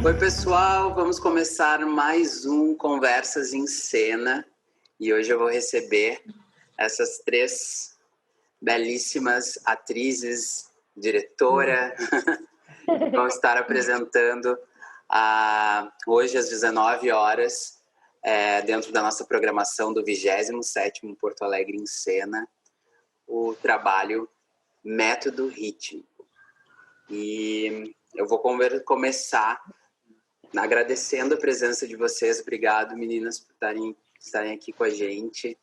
Oi, pessoal, vamos começar mais um Conversas em Cena e hoje eu vou receber essas três belíssimas atrizes, diretora, que vão estar apresentando hoje às 19 horas, dentro da nossa programação do 27º Porto Alegre em Cena, o trabalho Método Rítmico. E eu vou começar agradecendo a presença de vocês. Obrigado, meninas, por estarem aqui com a gente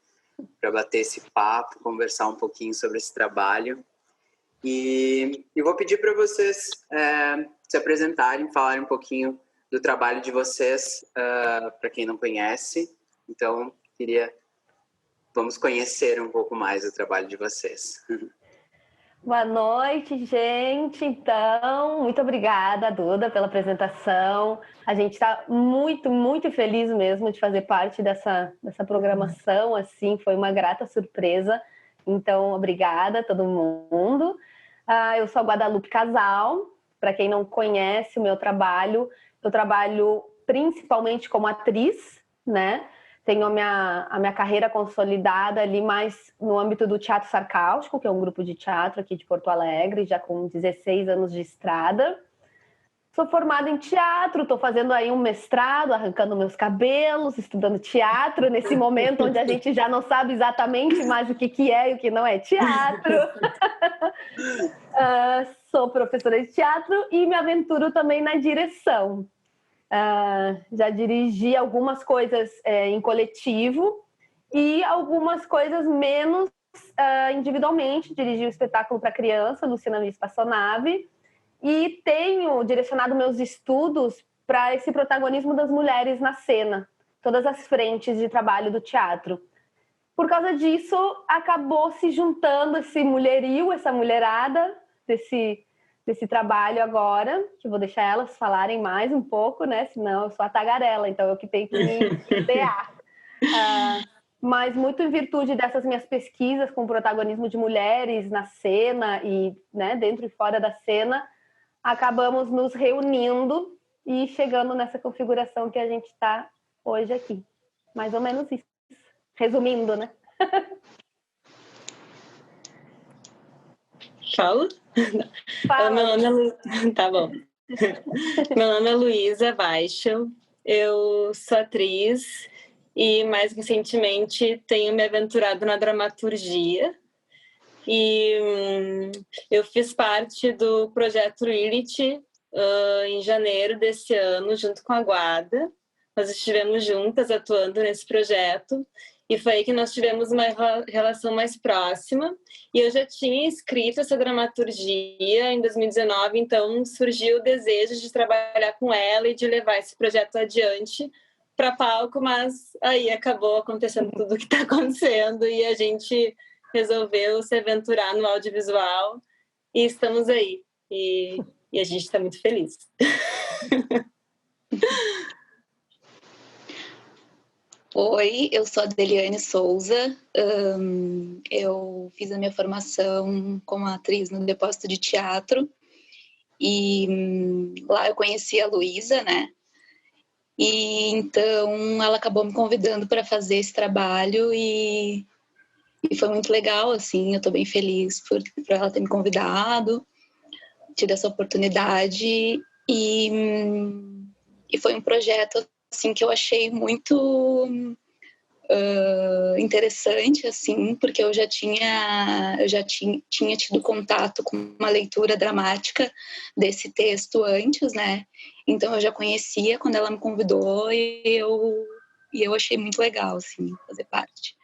para bater esse papo, conversar um pouquinho sobre esse trabalho. E vou pedir para vocês se apresentarem, falarem um pouquinho do trabalho de vocês, para quem não conhece. Então, vamos conhecer um pouco mais o trabalho de vocês. Boa noite, gente. Então, muito obrigada, Duda, pela apresentação. A gente está muito, muito feliz mesmo de fazer parte dessa programação. Assim, foi uma grata surpresa. Então, obrigada a todo mundo. Eu sou a Guadalupe Casal. Para quem não conhece o meu trabalho, eu trabalho principalmente como atriz, né? Tenho a minha carreira consolidada ali mais no âmbito do Teatro Sarcástico, que é um grupo de teatro aqui de Porto Alegre, já com 16 anos de estrada. Sou formada em teatro, estou fazendo aí um mestrado, arrancando meus cabelos, estudando teatro, nesse momento onde a gente já não sabe exatamente mais o que é e o que não é teatro. Sou professora de teatro e me aventuro também na direção. Já dirigi algumas coisas em coletivo e algumas coisas menos individualmente. Dirigi um espetáculo para criança no Cinema Espaçonave e tenho direcionado meus estudos para esse protagonismo das mulheres na cena, todas as frentes de trabalho do teatro. Por causa disso, acabou se juntando esse mulherio, essa mulherada desse trabalho agora, que eu vou deixar elas falarem mais um pouco, né? Senão eu sou a tagarela, então eu que tenho que me empenhar. Mas muito em virtude dessas minhas pesquisas com o protagonismo de mulheres na cena e, né, dentro e fora da cena, acabamos nos reunindo e chegando nessa configuração que a gente está hoje aqui. Mais ou menos isso. Resumindo, né? Fala? Fala. Tá bom. Meu nome é Luísa Weichel, eu sou atriz e, mais recentemente, tenho me aventurado na dramaturgia. E eu fiz parte do projeto Lilith em janeiro desse ano, junto com a Guada. Nós estivemos juntas atuando nesse projeto. E foi aí que nós tivemos uma relação mais próxima. E eu já tinha escrito essa dramaturgia em 2019, então surgiu o desejo de trabalhar com ela e de levar esse projeto adiante para palco, mas aí acabou acontecendo tudo o que está acontecendo e a gente resolveu se aventurar no audiovisual e estamos aí. E a gente está muito feliz. Oi, eu sou a Deliane Souza, eu fiz a minha formação como atriz no Depósito de Teatro e lá eu conheci a Luísa, né? E então ela acabou me convidando para fazer esse trabalho e foi muito legal, assim, eu estou bem feliz por ela ter me convidado, tido essa oportunidade e foi um projeto assim que eu achei muito interessante, assim, porque eu já tinha tido contato com uma leitura dramática desse texto antes, né? Então eu já conhecia quando ela me convidou e eu achei muito legal, assim, fazer parte.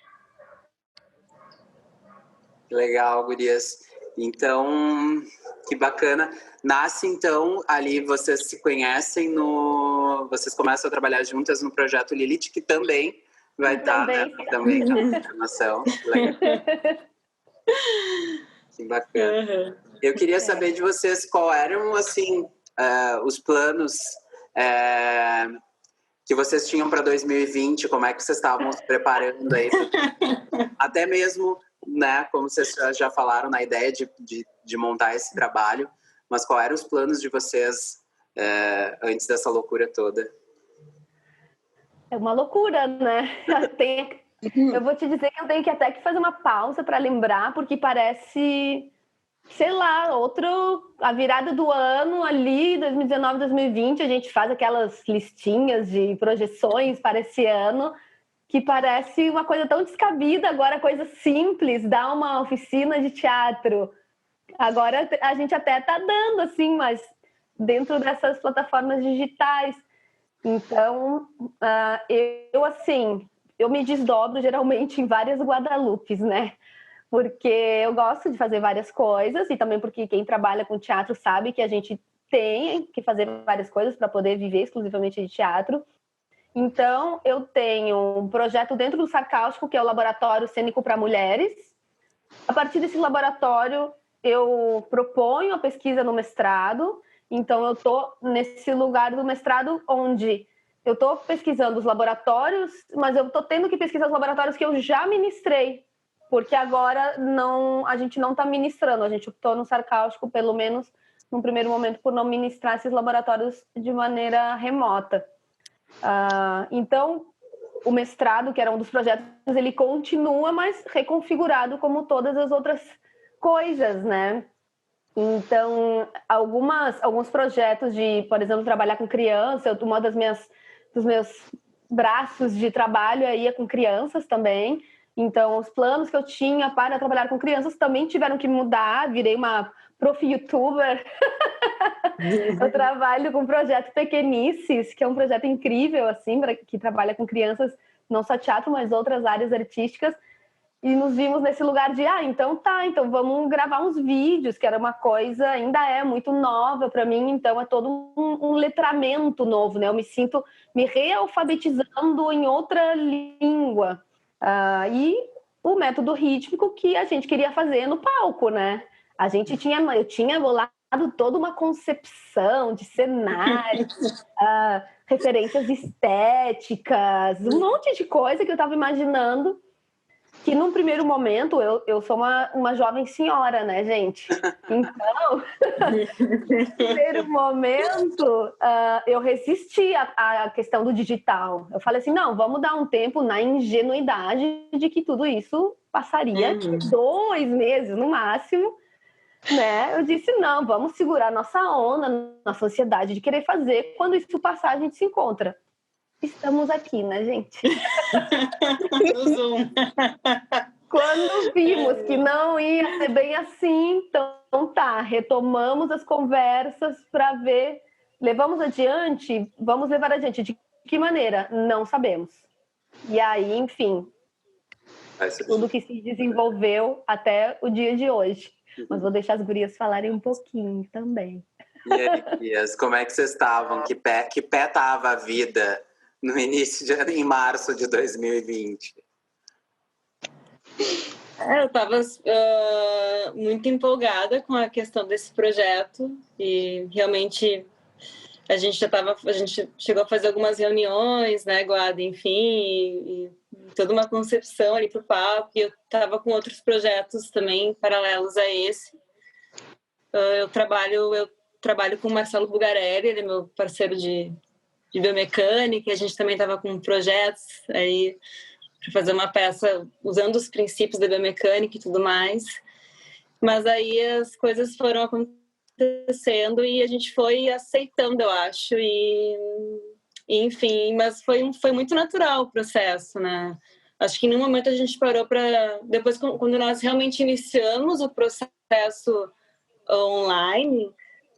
Legal, gurias. Então, que bacana. Nasce, então, ali vocês se conhecem vocês começam a trabalhar juntas no projeto Lilith, que também vai estar, né, também na formação. Que bacana. Eu queria saber de vocês qual eram, assim, os planos que vocês tinham para 2020, como é que vocês estavam se preparando aí, até mesmo, né, como vocês já falaram, na ideia de montar esse trabalho, mas quais eram os planos de vocês antes dessa loucura toda? É uma loucura, né? Eu vou te dizer que eu tenho que até que fazer uma pausa para lembrar, porque parece, sei lá, a virada do ano ali, 2019, 2020, a gente faz aquelas listinhas de projeções para esse ano, que parece uma coisa tão descabida, agora coisa simples, dar uma oficina de teatro. Agora a gente até está dando, assim, mas dentro dessas plataformas digitais. Então, eu me desdobro geralmente em várias Guadalupes, né? Porque eu gosto de fazer várias coisas e também porque quem trabalha com teatro sabe que a gente tem que fazer várias coisas para poder viver exclusivamente de teatro. Então, eu tenho um projeto dentro do Sarcástico, que é o Laboratório Cênico para Mulheres. A partir desse laboratório, eu proponho a pesquisa no mestrado. Então, eu estou nesse lugar do mestrado onde eu estou pesquisando os laboratórios, mas eu estou tendo que pesquisar os laboratórios que eu já ministrei, porque agora a gente não está ministrando. A gente optou no Sarcástico, pelo menos num primeiro momento, por não ministrar esses laboratórios de maneira remota. Então, o mestrado, que era um dos projetos, ele continua, mas reconfigurado como todas as outras coisas, né? Então, alguns projetos de, por exemplo, trabalhar com criança, uma dos meus braços de trabalho ia com crianças também. Então, os planos que eu tinha para trabalhar com crianças também tiveram que mudar. Virei uma profi-youtuber. Eu trabalho com o projeto Pequenices, que é um projeto incrível, assim, que trabalha com crianças, não só teatro, mas outras áreas artísticas. E nos vimos nesse lugar de, então vamos gravar uns vídeos, que era uma coisa, ainda é muito nova para mim, então é todo um letramento novo, né? Eu me sinto me realfabetizando em outra língua. E o método rítmico que a gente queria fazer no palco, né? Eu tinha bolado toda uma concepção de cenário, referências estéticas, um monte de coisa que eu estava imaginando, que num primeiro momento eu sou uma jovem senhora, né, gente? Então, no primeiro momento, eu resisti à questão do digital. Eu falei assim, não, vamos dar um tempo na ingenuidade de que tudo isso passaria 2 meses no máximo, né? Eu disse, não, vamos segurar nossa onda, nossa ansiedade de querer fazer. Quando isso passar, a gente se encontra. Estamos aqui, né, gente? No Zoom. Quando vimos que não ia ser bem assim, então tá, retomamos as conversas para ver, vamos levar adiante. De que maneira? Não sabemos. E aí, enfim, tudo que se desenvolveu até o dia de hoje. Mas vou deixar as gurias falarem um pouquinho também. E aí, Gurias, como é que vocês estavam? Que pé tava a vida no em março de 2020? Eu estava muito empolgada com a questão desse projeto e realmente a gente chegou a fazer algumas reuniões, né, Guada, enfim, e toda uma concepção ali para o palco, e eu estava com outros projetos também paralelos a esse. Eu trabalho com o Marcelo Bugarelli, ele é meu parceiro de biomecânica, e a gente também estava com projetos aí para fazer uma peça usando os princípios da biomecânica e tudo mais. Mas aí as coisas foram acontecendo e a gente foi aceitando, eu acho, e enfim, mas foi muito natural o processo, né? Acho que em nenhum momento a gente parou para... Depois, quando nós realmente iniciamos o processo online,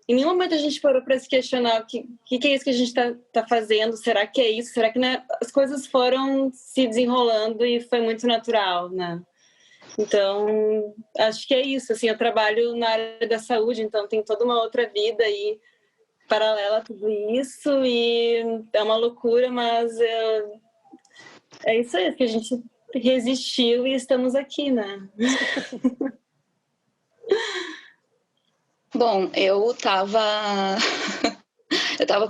em nenhum momento a gente parou para se questionar o que é isso que a gente tá fazendo, será que é isso? Será que, né? As coisas foram se desenrolando e foi muito natural, né? Então, acho que é isso, assim, eu trabalho na área da saúde, então tem toda uma outra vida aí paralela a tudo isso e é uma loucura, mas é isso aí, que a gente resistiu e estamos aqui, né? Bom, eu estava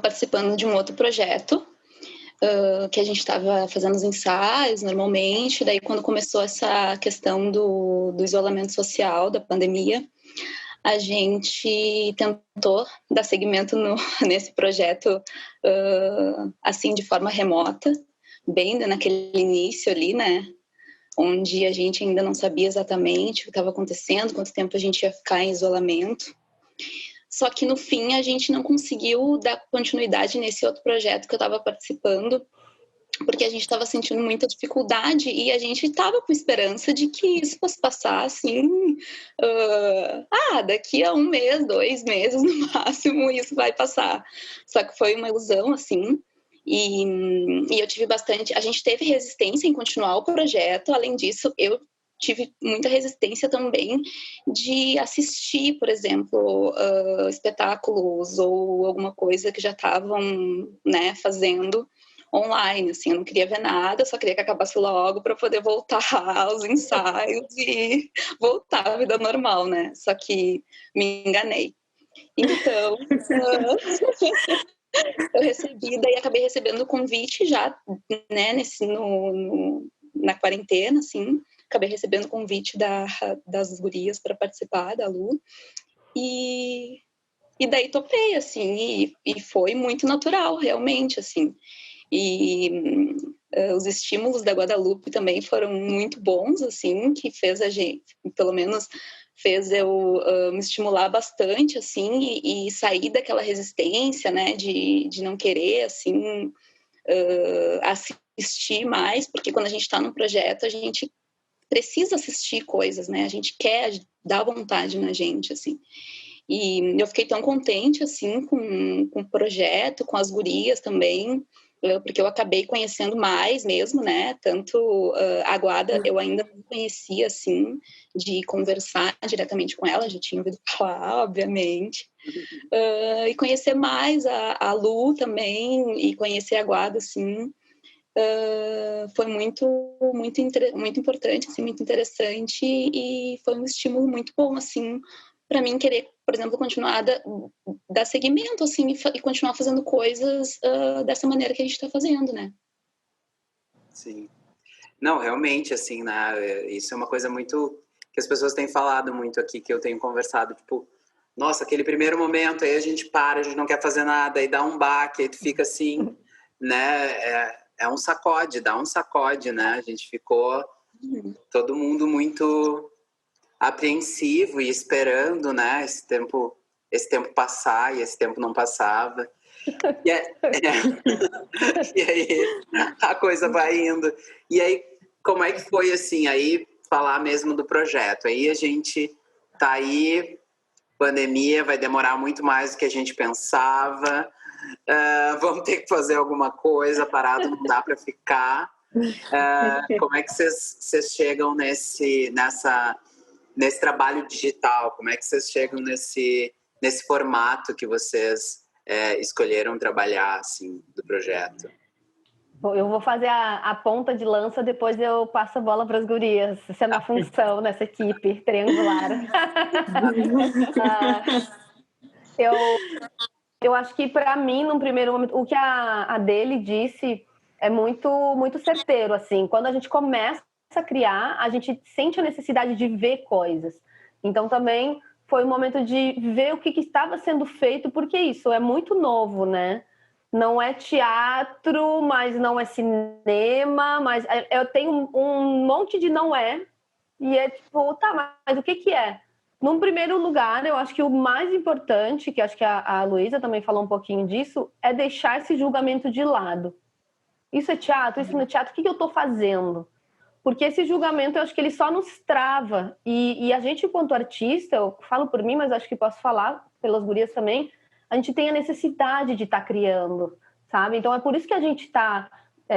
participando de um outro projeto, que a gente estava fazendo os ensaios normalmente, daí quando começou essa questão do isolamento social, da pandemia, a gente tentou dar seguimento nesse projeto assim, de forma remota, bem naquele início ali, né? Onde a gente ainda não sabia exatamente o que estava acontecendo, quanto tempo a gente ia ficar em isolamento. Só que no fim a gente não conseguiu dar continuidade nesse outro projeto que eu estava participando, porque a gente estava sentindo muita dificuldade e a gente estava com esperança de que isso fosse passar assim, daqui a 1 mês, 2 meses no máximo, isso vai passar. Só que foi uma ilusão, assim, e eu tive bastante... A gente teve resistência em continuar o projeto, além disso, eu tive muita resistência também de assistir, por exemplo, espetáculos ou alguma coisa que já estavam, né, fazendo online, assim, eu não queria ver nada, só queria que acabasse logo para poder voltar aos ensaios e voltar à vida normal, né? Só que me enganei. Então, eu recebi, daí acabei recebendo o convite já, né, na quarentena, assim, acabei recebendo o convite das gurias para participar da Lu, e daí topei, assim, e foi muito natural, realmente, assim. E os estímulos da Guadalupe também foram muito bons, assim, que fez a gente, pelo menos fez eu me estimular bastante, assim, e sair daquela resistência, né, de não querer, assim, assistir mais, porque quando a gente está num projeto, a gente precisa assistir coisas, né, a gente quer dar vontade na gente, assim. E eu fiquei tão contente, assim, com o projeto, com as gurias também, porque eu acabei conhecendo mais mesmo, né? Tanto a Guada eu ainda não conhecia, assim, de conversar diretamente com ela, já tinha ouvido falar, obviamente. E conhecer mais a Lu também, e conhecer a Guada, assim, foi muito importante, assim, muito interessante, e foi um estímulo muito bom, assim, para mim querer, por exemplo, continuar dar seguimento, assim, e continuar fazendo coisas dessa maneira que a gente está fazendo, né? Sim. Não, realmente, assim, né? Isso é uma coisa muito que as pessoas têm falado muito aqui, que eu tenho conversado, tipo, nossa, aquele primeiro momento, aí a gente para, a gente não quer fazer nada, aí dá um baque, aí tu fica assim, né? É um sacode, dá um sacode, né? A gente ficou todo mundo muito apreensivo e esperando, né? Esse tempo passar, e esse tempo não passava. E aí a coisa vai indo. E aí, como é que foi, assim, aí falar mesmo do projeto? Aí a gente tá aí, pandemia, vai demorar muito mais do que a gente pensava, vamos ter que fazer alguma coisa, parado não dá para ficar. Como é que vocês chegam nesse trabalho digital? Como é que vocês chegam nesse formato que vocês escolheram trabalhar, assim, do projeto? Bom, eu vou fazer a ponta de lança, depois eu passo a bola para as gurias. Essa é a minha função nessa equipe triangular. Eu acho que, para mim, num primeiro momento, o que a Adele disse é muito, muito certeiro. Assim, quando a gente começa a criar, a gente sente a necessidade de ver coisas. Então, também foi um momento de ver o que estava sendo feito, porque isso é muito novo, né? Não é teatro, mas não é cinema, mas eu tenho um monte de não é, e é tipo, tá, mas o que é? Num primeiro lugar, eu acho que o mais importante, que acho que a Luísa também falou um pouquinho disso, é deixar esse julgamento de lado. Isso é teatro, isso não é teatro, o que eu estou fazendo? Porque esse julgamento, eu acho que ele só nos trava. E a gente, enquanto artista, eu falo por mim, mas acho que posso falar pelas gurias também, a gente tem a necessidade de estar criando, sabe? Então é por isso que a gente está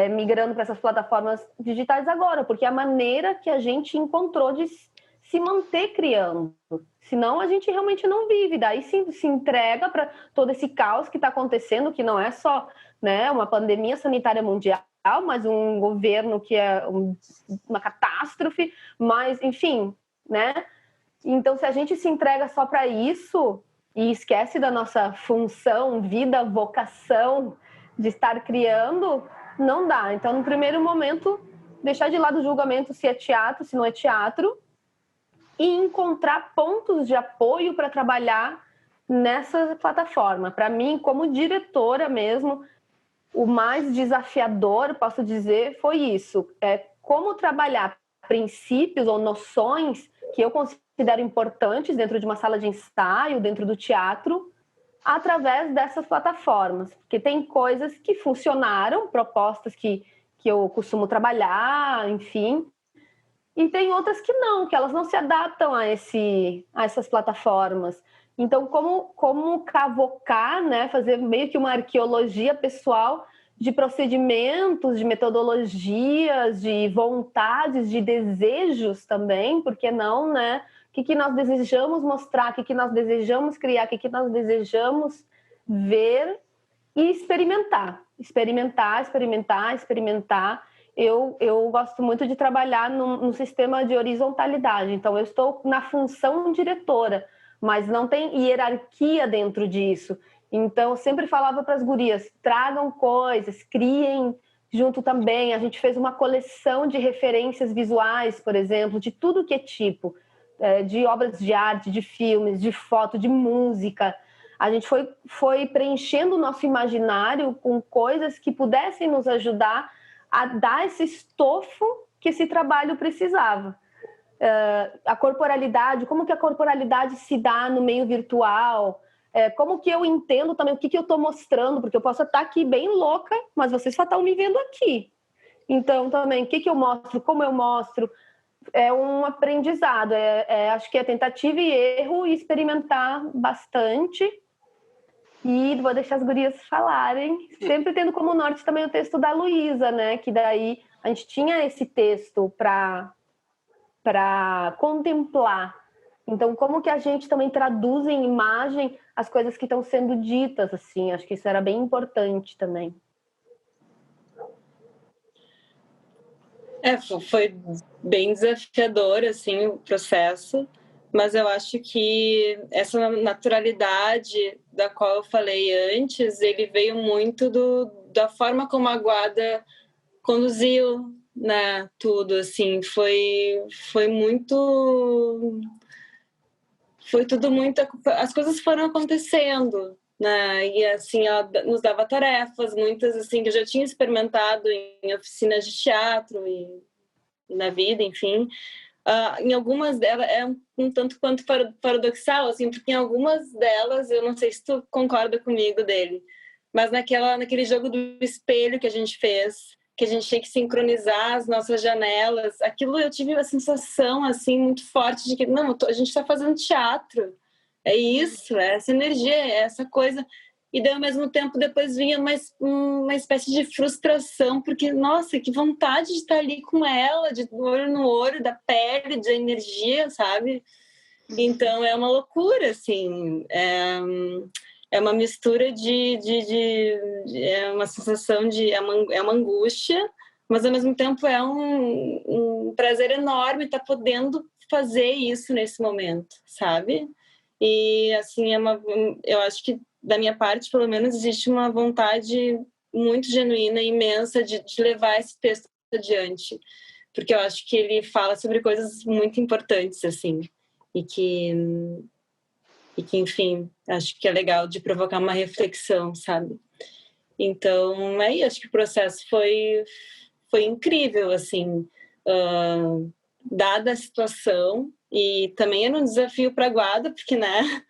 migrando para essas plataformas digitais agora, porque é a maneira que a gente encontrou de se manter criando. Senão a gente realmente não vive. Daí se entrega para todo esse caos que está acontecendo, que não é só, né, uma pandemia sanitária mundial, mas um governo que é uma catástrofe, mas, enfim, né? Então, se a gente se entrega só para isso e esquece da nossa função, vida, vocação de estar criando, não dá. Então, no primeiro momento, deixar de lado o julgamento se é teatro, se não é teatro, e encontrar pontos de apoio para trabalhar nessa plataforma. Para mim, como diretora mesmo, o mais desafiador, posso dizer, foi isso. Como trabalhar princípios ou noções que eu considero importantes dentro de uma sala de ensaio, dentro do teatro, através dessas plataformas. Porque tem coisas que funcionaram, propostas que eu costumo trabalhar, enfim, e tem outras que não, que elas não se adaptam a essas plataformas. Então, como cavocar, né, fazer meio que uma arqueologia pessoal de procedimentos, de metodologias, de vontades, de desejos também, por que não, né? O que nós desejamos mostrar, o que nós desejamos criar, o que nós desejamos ver e experimentar. Eu gosto muito de trabalhar no sistema de horizontalidade. Então, eu estou na função diretora, mas não tem hierarquia dentro disso. Então, eu sempre falava para as gurias, tragam coisas, criem junto também. A gente fez uma coleção de referências visuais, por exemplo, de tudo que é tipo, de obras de arte, de filmes, de foto, de música. A gente foi preenchendo o nosso imaginário com coisas que pudessem nos ajudar a dar esse estofo que esse trabalho precisava. A corporalidade, como que a corporalidade se dá no meio virtual, como que eu entendo também o que eu estou mostrando, porque eu posso estar aqui bem louca, mas vocês só estão me vendo aqui. Então, também, o que eu mostro, como eu mostro, é um aprendizado, acho que é tentativa e erro e experimentar bastante. E vou deixar as gurias falarem, sempre tendo como norte também o texto da Luísa, né? Que daí a gente tinha esse texto para contemplar. Então, como que a gente também traduz em imagem as coisas que estão sendo ditas, assim? Acho que isso era bem importante também. Foi bem desafiador, assim, o processo, mas eu acho que essa naturalidade da qual eu falei antes, ele veio muito da forma como a Guada conduziu, né, tudo, assim, foi tudo muito, as coisas foram acontecendo, né, e assim, ela nos dava tarefas, muitas, assim, que eu já tinha experimentado em oficinas de teatro e na vida, enfim. Em algumas delas é um tanto quanto paradoxal, assim, porque em algumas delas, eu não sei se tu concorda comigo dele, mas naquele jogo do espelho que a gente fez, que a gente tinha que sincronizar as nossas janelas, aquilo eu tive uma sensação, assim, muito forte de que, não, a gente está fazendo teatro, é isso, é essa energia, é essa coisa. E daí, ao mesmo tempo, depois vinha uma espécie de frustração, porque, nossa, que vontade de estar ali com ela, de olho no olho, da pele, de energia, sabe? Então, é uma loucura, assim. É uma mistura é uma sensação é uma angústia, mas, ao mesmo tempo, é um prazer enorme estar podendo fazer isso nesse momento, sabe? E, assim, eu acho que, da minha parte, pelo menos, existe uma vontade muito genuína e imensa de levar esse texto adiante, porque eu acho que ele fala sobre coisas muito importantes, assim, e que enfim, acho que é legal de provocar uma reflexão, sabe? Então, aí acho que o processo foi incrível, assim, dada a situação, e também era um desafio para a Guada, porque, né,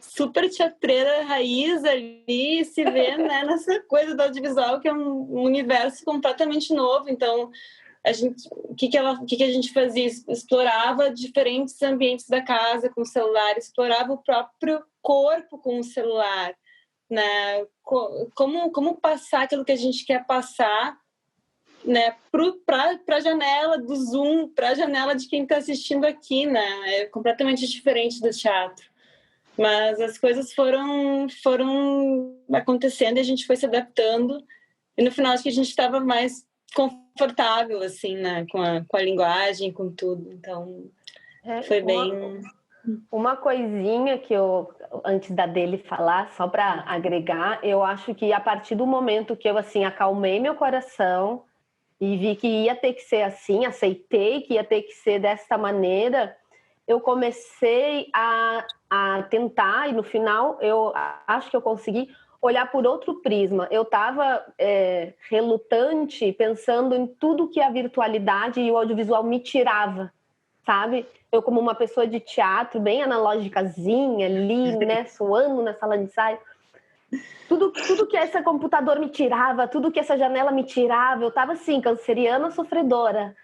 super teatreira raiz ali, se vê, né, nessa coisa do audiovisual, que é um universo completamente novo. Então, o que a gente fazia? Explorava diferentes ambientes da casa com o celular, explorava o próprio corpo com o celular, né? Como passar aquilo que a gente quer passar, né, para a janela do Zoom, para a janela de quem está assistindo aqui, né? É completamente diferente do teatro. Mas as coisas foram acontecendo e a gente foi se adaptando. E no final acho que a gente estava mais confortável, assim, né? Com a linguagem, com tudo. Então, foi bem... Uma coisinha que eu, antes da dele falar, só para agregar, eu acho que a partir do momento que eu, assim, acalmei meu coração e vi que ia ter que ser assim, aceitei que ia ter que ser dessa maneira, eu comecei a tentar, e no final eu acho que eu consegui olhar por outro prisma. Eu estava relutante, pensando em tudo que a virtualidade e o audiovisual me tirava, sabe? Eu, como uma pessoa de teatro, bem analógicazinha ali, né, suando na sala de ensaio, tudo que esse computador me tirava, tudo que essa janela me tirava, eu estava assim, canceriana sofredora.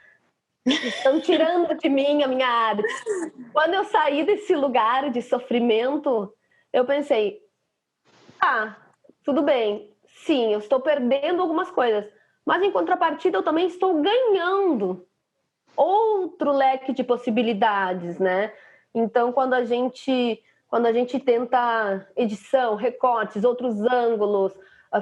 Estão tirando de mim a minha arte. Quando eu saí desse lugar de sofrimento, eu pensei, tudo bem, sim, eu estou perdendo algumas coisas, mas em contrapartida eu também estou ganhando outro leque de possibilidades, né? Então, quando a gente tenta edição, recortes, outros ângulos,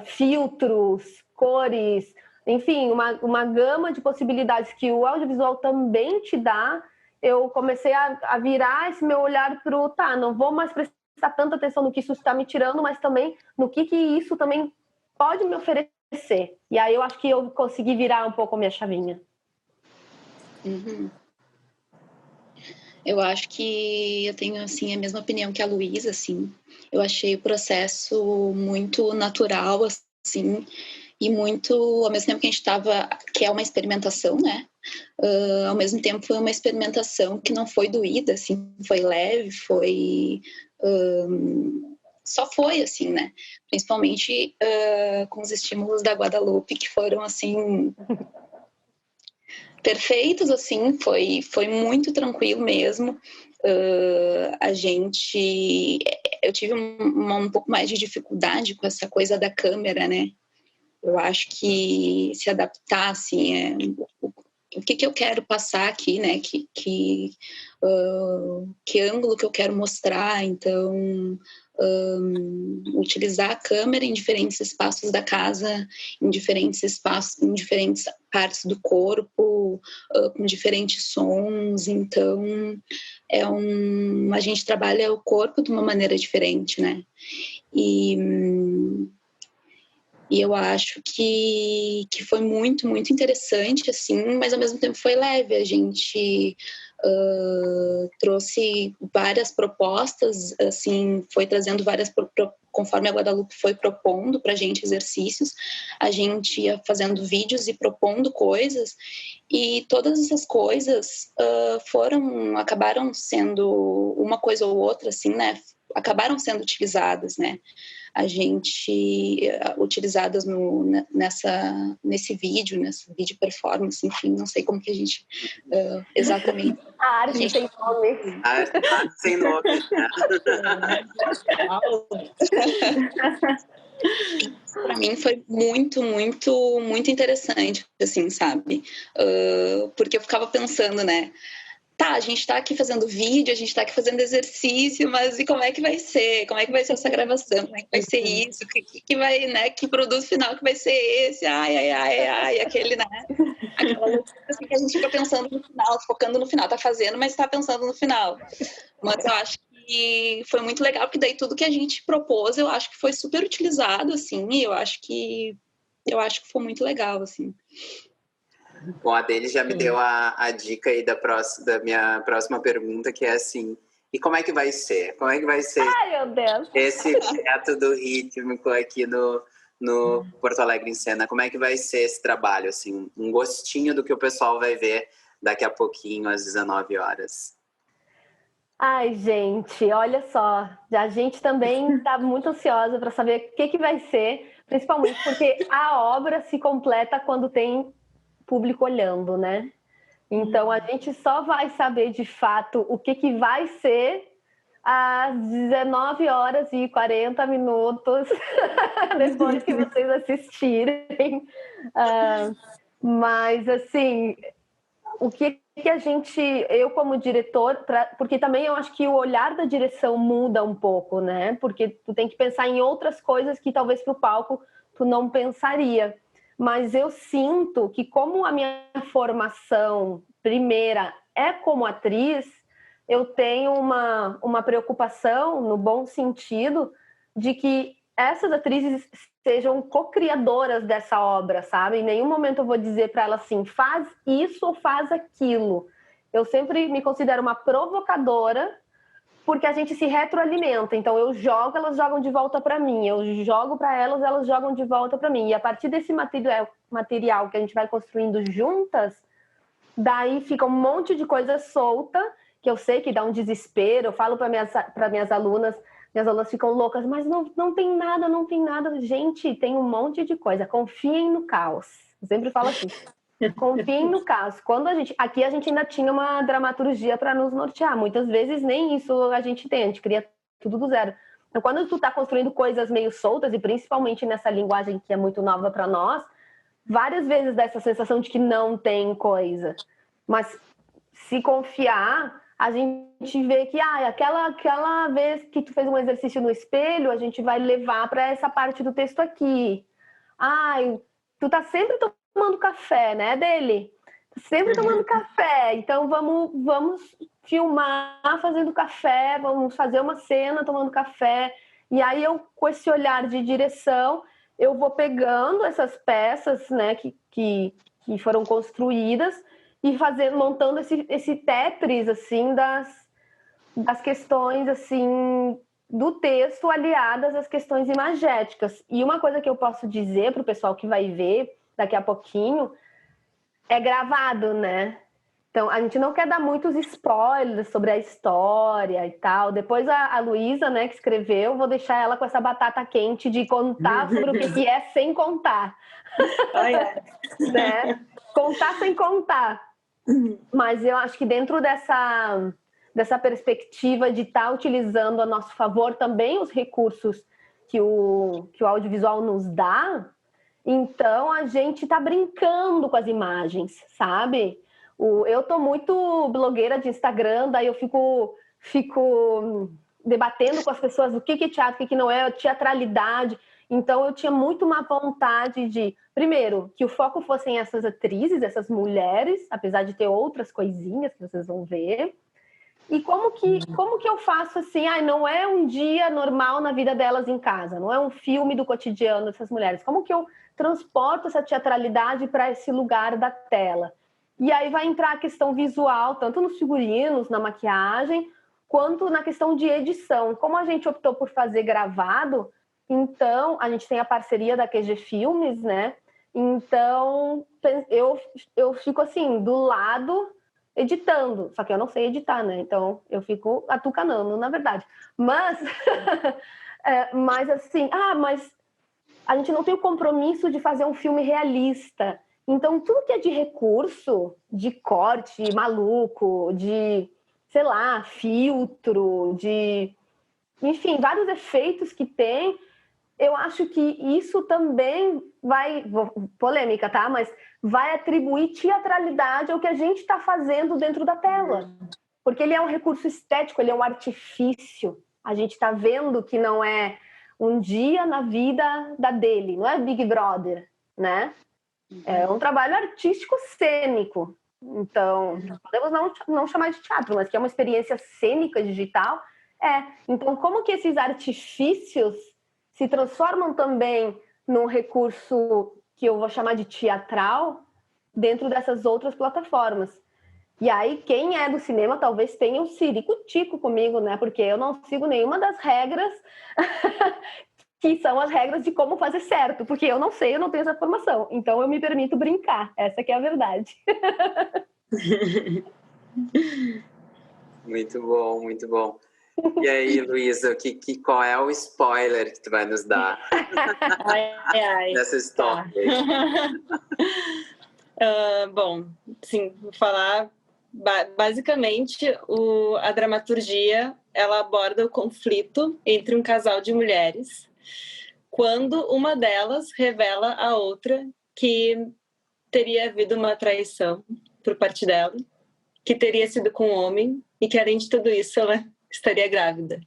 filtros, cores, enfim, uma gama de possibilidades que o audiovisual também te dá, eu comecei a virar esse meu olhar para o, não vou mais prestar tanta atenção no que isso está me tirando, mas também no que isso também pode me oferecer. E aí eu acho que eu consegui virar um pouco a minha chavinha. Uhum. Eu acho que eu tenho, assim, a mesma opinião que a Luísa, assim. Eu achei o processo muito natural, assim, e muito, ao mesmo tempo que a gente estava, que é uma experimentação, né? Ao mesmo tempo foi uma experimentação que não foi doída, assim, foi leve, foi... só foi, assim, né? Principalmente com os estímulos da Guadalupe, que foram, assim... perfeitos, assim, foi muito tranquilo mesmo. Eu tive um pouco mais de dificuldade com essa coisa da câmera, né? Eu acho que se adaptar, assim, o que eu quero passar aqui, né? Que ângulo que eu quero mostrar, então... utilizar a câmera em diferentes espaços da casa, em diferentes espaços, em diferentes partes do corpo, com diferentes sons. Então, a gente trabalha o corpo de uma maneira diferente, né? E eu acho que foi muito, muito interessante, assim, mas ao mesmo tempo foi leve. A gente trouxe várias propostas, assim, foi trazendo várias, conforme a Guadalupe foi propondo para a gente exercícios, a gente ia fazendo vídeos e propondo coisas, e todas essas coisas acabaram sendo uma coisa ou outra, assim, né? Acabaram sendo utilizadas, né? A gente utilizadas nesse vídeo performance, enfim, não sei como que a gente exatamente. A arte sem nome. A arte sem nome. Para mim foi muito, muito, muito interessante, assim, sabe? Porque eu ficava pensando, né? A gente está aqui fazendo vídeo, a gente está aqui fazendo exercício, mas e como é que vai ser? Como é que vai ser essa gravação? Como é que vai ser isso? Que vai, né? Que produto final que vai ser esse? Ai, aquele, né? Aquela loucura assim, que a gente fica pensando no final, focando no final, tá fazendo, mas está pensando no final. Mas eu acho que foi muito legal, porque daí tudo que a gente propôs, eu acho que foi super utilizado, assim, e eu acho que foi muito legal, assim. Bom, a Dele já me deu a dica aí da minha próxima pergunta, que é assim, e como é que vai ser? Como é que vai ser Meu Deus. esse método rítmico aqui no Porto Alegre em Cena? Como é que vai ser esse trabalho? Assim, um gostinho do que o pessoal vai ver daqui a pouquinho, às 19 horas. Ai, gente, olha só. A gente também está muito ansiosa para saber o que vai ser, principalmente porque a obra se completa quando tem público olhando, né? Então a gente só vai saber de fato o que vai ser às 19 horas e 40 minutos depois que vocês assistirem. Mas assim, o que a gente, eu como diretor, porque também eu acho que o olhar da direção muda um pouco, né? Porque tu tem que pensar em outras coisas que talvez pro palco tu não pensaria. Mas eu sinto que, como a minha formação primeira é como atriz, eu tenho uma preocupação, no bom sentido, de que essas atrizes sejam co-criadoras dessa obra, sabe? Em nenhum momento eu vou dizer para ela assim, faz isso ou faz aquilo. Eu sempre me considero uma provocadora, porque a gente se retroalimenta. Então eu jogo, elas jogam de volta para mim. Eu jogo para elas, elas jogam de volta para mim. E a partir desse material que a gente vai construindo juntas, daí fica um monte de coisa solta, que eu sei que dá um desespero. Eu falo para minhas alunas ficam loucas, mas não tem nada, não tem nada. Gente, tem um monte de coisa. Confiem no caos. Eu sempre falo assim. Confiem no caos. Aqui a gente ainda tinha uma dramaturgia para nos nortear. Muitas vezes nem isso a gente tem, a gente cria tudo do zero. Então, quando tu tá construindo coisas meio soltas, e principalmente nessa linguagem que é muito nova para nós, várias vezes dá essa sensação de que não tem coisa. Mas se confiar, a gente vê que aquela vez que tu fez um exercício no espelho, a gente vai levar para essa parte do texto aqui. Tu tá sempre tomando café, né, dele? Sempre tomando café. Então vamos filmar fazendo café, vamos fazer uma cena tomando café. E aí eu, com esse olhar de direção, eu vou pegando essas peças, né, que foram construídas e montando esse Tetris, assim, das questões, assim, do texto aliadas às questões imagéticas. E uma coisa que eu posso dizer para o pessoal que vai ver daqui a pouquinho, é gravado, né? Então, a gente não quer dar muitos spoilers sobre a história e tal. Depois a Luísa, né, que escreveu, vou deixar ela com essa batata quente de contar sobre o que é sem contar. Né? Contar sem contar. Mas eu acho que dentro dessa perspectiva de estar utilizando a nosso favor também os recursos que o audiovisual nos dá, então a gente está brincando com as imagens, sabe? Eu tô muito blogueira de Instagram, daí eu fico debatendo com as pessoas o que é teatro, o que não é, teatralidade. Então eu tinha muito uma vontade de, primeiro, que o foco fossem essas atrizes, essas mulheres, apesar de ter outras coisinhas que vocês vão ver. E como que eu faço assim? Não é um dia normal na vida delas em casa, não é um filme do cotidiano dessas mulheres. Como que eu transporto essa teatralidade para esse lugar da tela? E aí vai entrar a questão visual, tanto nos figurinos, na maquiagem, quanto na questão de edição. Como a gente optou por fazer gravado, então a gente tem a parceria da QG Filmes, né? Então eu fico assim, do lado, editando, só que eu não sei editar, né? Então eu fico atucanando, na verdade. Mas, mas assim, mas a gente não tem o compromisso de fazer um filme realista. Então tudo que é de recurso, de corte maluco, de, sei lá, filtro, enfim, vários efeitos que tem, eu acho que isso também polêmica, tá? Mas vai atribuir teatralidade ao que a gente está fazendo dentro da tela. Porque ele é um recurso estético, ele é um artifício. A gente está vendo que não é um dia na vida dele, não é Big Brother, né? É um trabalho artístico cênico. Então, podemos não chamar de teatro, mas que é uma experiência cênica digital. Então, como que esses artifícios se transformam também num recurso que eu vou chamar de teatral dentro dessas outras plataformas? E aí, quem é do cinema talvez tenha um ciricutico comigo, né? Porque eu não sigo nenhuma das regras que são as regras de como fazer certo, porque eu não sei, eu não tenho essa formação. Então, eu me permito brincar. Essa que é a verdade. Muito bom, muito bom. E aí, Luísa, qual é o spoiler que tu vai nos dar nessa história? Tá. Bom, sim, vou falar. Basicamente, a dramaturgia ela aborda o conflito entre um casal de mulheres quando uma delas revela à outra que teria havido uma traição por parte dela, que teria sido com um homem e que, além de tudo isso, ela estaria grávida.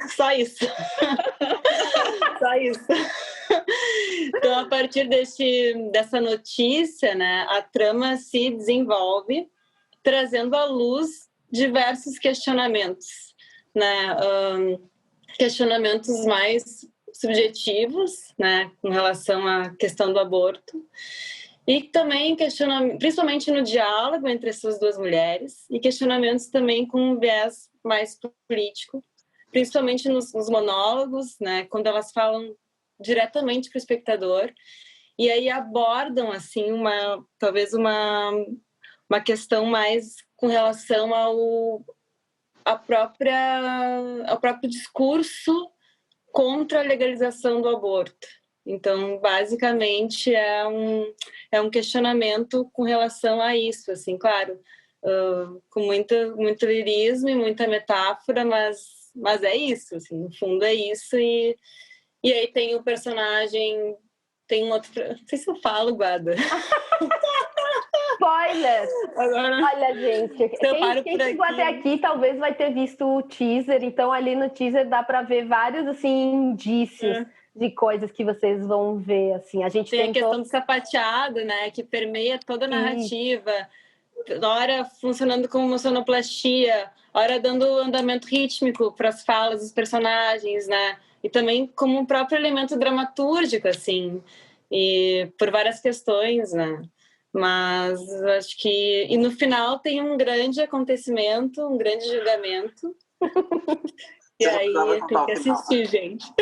Só isso. Só isso. Então, a partir dessa notícia, né, a trama se desenvolve, trazendo à luz diversos questionamentos, né, questionamentos mais subjetivos, né, com relação à questão do aborto, E também questionamentos, principalmente no diálogo entre essas duas mulheres, e questionamentos também com um viés mais político, principalmente nos monólogos, né, quando elas falam diretamente para o espectador, e aí abordam assim talvez uma questão mais com relação ao próprio discurso contra a legalização do aborto. Então, basicamente, é um questionamento com relação a isso, assim, claro, com muito lirismo e muita metáfora, mas é isso, assim, no fundo é isso. E aí tem o personagem, tem um outro... Não sei se eu falo, Guada. Spoiler! Agora, olha, gente, quem chegou até aqui talvez vai ter visto o teaser, então ali no teaser dá para ver vários assim indícios de coisas que vocês vão ver, assim. A gente tem a questão do sapateado, né, que permeia toda a narrativa, hora funcionando como sonoplastia, hora dando andamento rítmico para as falas dos personagens, né, e também como um próprio elemento dramatúrgico, assim, e por várias questões, né. Mas acho que... E no final tem um grande acontecimento, um grande julgamento. E aí tem que assistir, gente.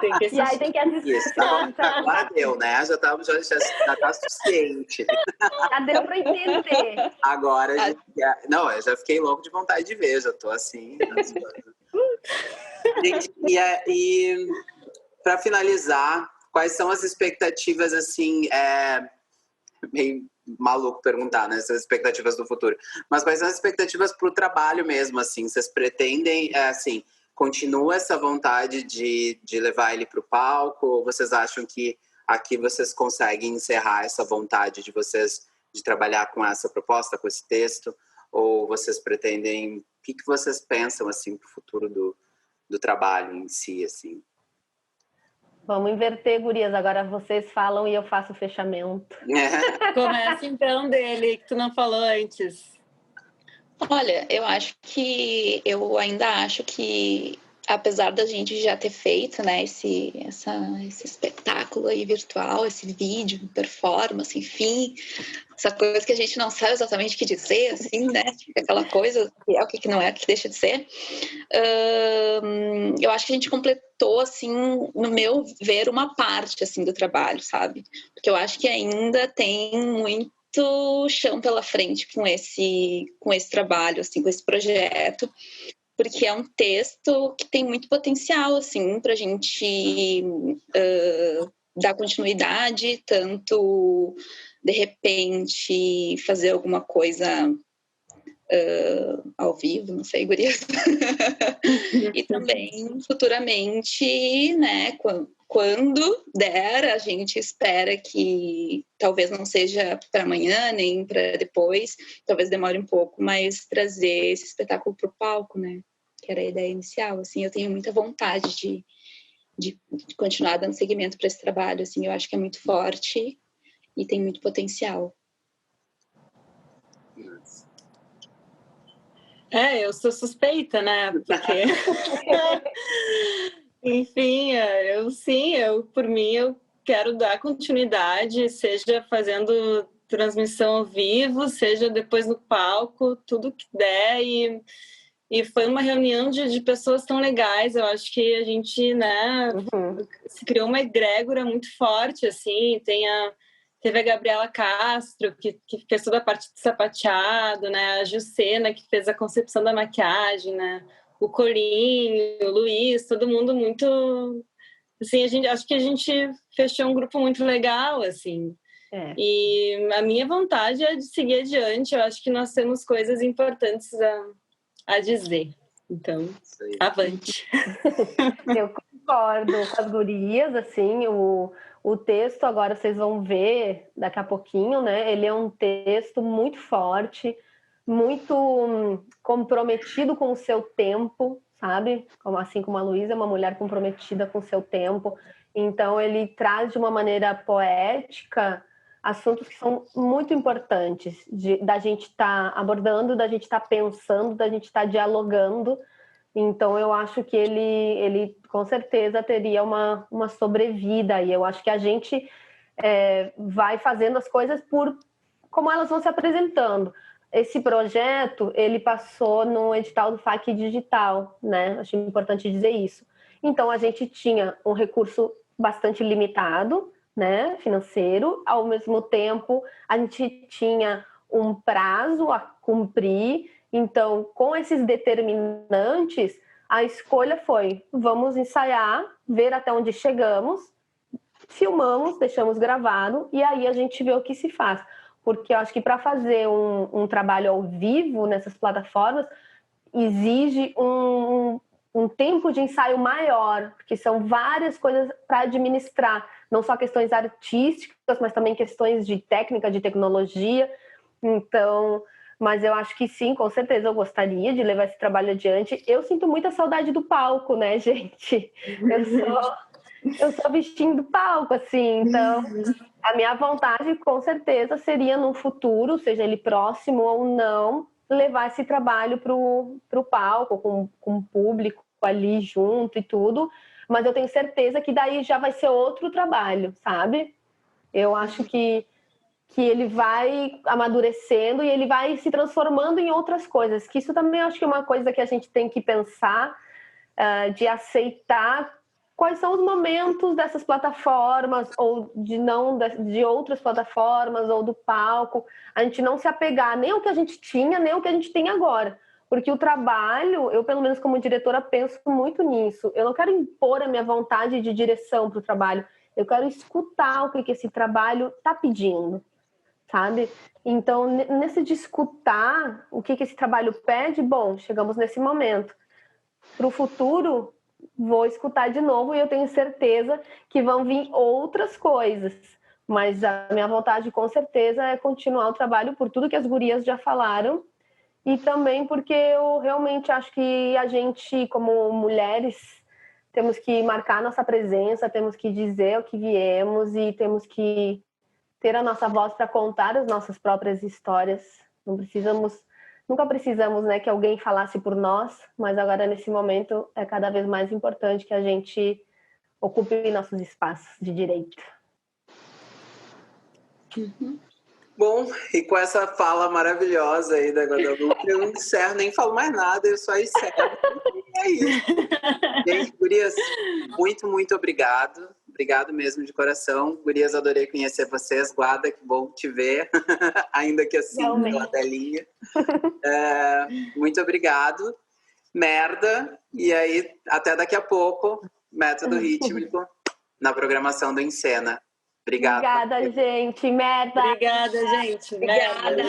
Tem que assistir. E aí tem que assistir. Isso, agora deu, né? Já tá suficiente. Já deu para entender. Agora, não, eu já fiquei louco de vontade de ver, já tô assim. E para finalizar, quais são as expectativas, assim, meio maluco perguntar, né, essas expectativas do futuro, mas quais são as expectativas para o trabalho mesmo, assim, vocês pretendem, assim, continua essa vontade de levar ele para o palco, ou vocês acham que aqui vocês conseguem encerrar essa vontade de vocês de trabalhar com essa proposta, com esse texto, ou vocês pretendem, o que vocês pensam, assim, para o futuro do trabalho em si, assim? Vamos inverter, gurias. Agora vocês falam e eu faço o fechamento. Começa então dele, que tu não falou antes. Olha, eu ainda acho que, apesar da gente já ter feito, né, esse espetáculo aí virtual, esse vídeo, performance, enfim, essa coisa que a gente não sabe exatamente o que dizer, assim, né, aquela coisa que é o que não é, o que deixa de ser, eu acho que a gente completou, assim, no meu ver, uma parte, assim, do trabalho, sabe? Porque eu acho que ainda tem muito chão pela frente com esse trabalho, assim, com esse projeto, porque é um texto que tem muito potencial, assim, para a gente dar continuidade, tanto, de repente, fazer alguma coisa ao vivo, não sei, gurias. E também, futuramente, né, quando der, a gente espera que talvez não seja para amanhã, nem para depois, talvez demore um pouco, mas trazer esse espetáculo para o palco, né, que era a ideia inicial, assim, eu tenho muita vontade de continuar dando seguimento para esse trabalho, assim, eu acho que é muito forte e tem muito potencial. Eu sou suspeita, né? Porque... Enfim, por mim, eu quero dar continuidade, seja fazendo transmissão ao vivo, seja depois no palco, tudo que der. E foi uma reunião de pessoas tão legais. Eu acho que a gente, né, se criou uma egrégora muito forte, assim. Teve a Gabriela Castro, que fez toda a parte do sapateado, né? A Jucena, que fez a concepção da maquiagem, né? O Colinho, o Luiz, todo mundo muito... Assim, acho que a gente fechou um grupo muito legal, assim. E a minha vontade é de seguir adiante. Eu acho que nós temos coisas importantes a dizer. Então, avante. Eu concordo com as gurias, assim, o texto, agora vocês vão ver daqui a pouquinho, né? Ele é um texto muito forte, muito comprometido com o seu tempo, sabe? Assim como a Luísa é uma mulher comprometida com o seu tempo. Então, ele traz de uma maneira poética assuntos que são muito importantes da gente estar abordando, da gente estar pensando, da gente estar dialogando. Então, eu acho que ele com certeza teria uma sobrevida. E eu acho que a gente vai fazendo as coisas por como elas vão se apresentando. Esse projeto, ele passou no edital do FAC Digital, né? Acho importante dizer isso. Então, a gente tinha um recurso bastante limitado, né, financeiro. Ao mesmo tempo, a gente tinha um prazo a cumprir. Então, com esses determinantes, a escolha foi: vamos ensaiar, ver até onde chegamos, filmamos, deixamos gravado e aí a gente vê o que se faz. Porque eu acho que para fazer um trabalho ao vivo nessas plataformas exige um tempo de ensaio maior, porque são várias coisas para administrar, não só questões artísticas, mas também questões de técnica, de tecnologia. Então, mas eu acho que sim, com certeza eu gostaria de levar esse trabalho adiante. Eu sinto muita saudade do palco, né, gente? Eu sou bichinho do palco, assim, então a minha vontade com certeza seria no futuro, seja ele próximo ou não, levar esse trabalho para o palco, com o público ali junto e tudo, mas eu tenho certeza que daí já vai ser outro trabalho, sabe? Eu acho que ele vai amadurecendo e ele vai se transformando em outras coisas, que isso também acho que é uma coisa que a gente tem que pensar, de aceitar quais são os momentos dessas plataformas ou de outras plataformas ou do palco, a gente não se apegar nem ao que a gente tinha, nem ao que a gente tem agora. Porque o trabalho, eu pelo menos como diretora penso muito nisso. Eu não quero impor a minha vontade de direção para o trabalho. Eu quero escutar o que esse trabalho está pedindo, sabe? Então, nesse de escutar o que esse trabalho pede, bom, chegamos nesse momento. Para o futuro, vou escutar de novo e eu tenho certeza que vão vir outras coisas. Mas a minha vontade, com certeza, é continuar o trabalho por tudo que as gurias já falaram e também porque eu realmente acho que a gente, como mulheres, temos que marcar nossa presença, temos que dizer o que viemos e temos que ter a nossa voz para contar as nossas próprias histórias. Nunca precisamos, né, que alguém falasse por nós, mas agora nesse momento é cada vez mais importante que a gente ocupe nossos espaços de direito. Bom, e com essa fala maravilhosa aí da Guadalupe, eu não encerro, nem falo mais nada, eu só encerro. E é isso. Gente, gurias, muito, muito obrigado. Obrigado mesmo de coração. Gurias, adorei conhecer vocês. Guada, que bom te ver, ainda que assim, pela telinha. Muito obrigado. Merda. E aí, até daqui a pouco, método rítmico na programação do Encena. Obrigada. Obrigada, gente. Merda. Obrigada, gente. Obrigada.